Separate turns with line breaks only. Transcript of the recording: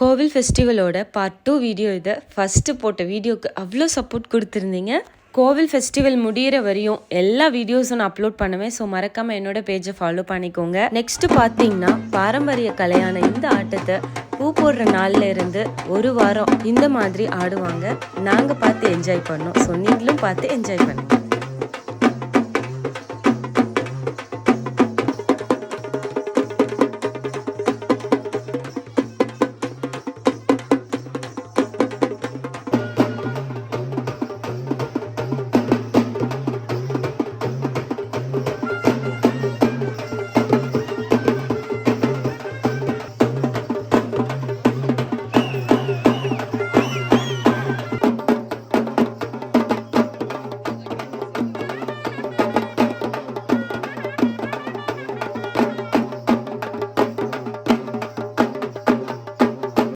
கோவில் ஃபெஸ்டிவலோட part 2 video இது. First போட்ட வீடியோக்கு அவ்வளோ சப்போர்ட் கொடுத்துருந்தீங்க. கோவில் ஃபெஸ்டிவல் முடிகிற வரையும் எல்லா வீடியோஸும் நான் அப்லோட் பண்ணுவேன். ஸோ மறக்காமல் என்னோட பேஜை ஃபாலோ பண்ணிக்கோங்க. நெக்ஸ்ட்டு பார்த்தீங்கன்னா பாரம்பரிய கலையான இந்த ஆட்டத்தை பூ போடுற நாளில் இருந்து ஒரு வாரம் இந்த மாதிரி ஆடுவாங்க. நாங்கள் பார்த்து என்ஜாய் பண்ணோம். ஸோ நீங்களும் பார்த்து என்ஜாய் பண்ணுங்க.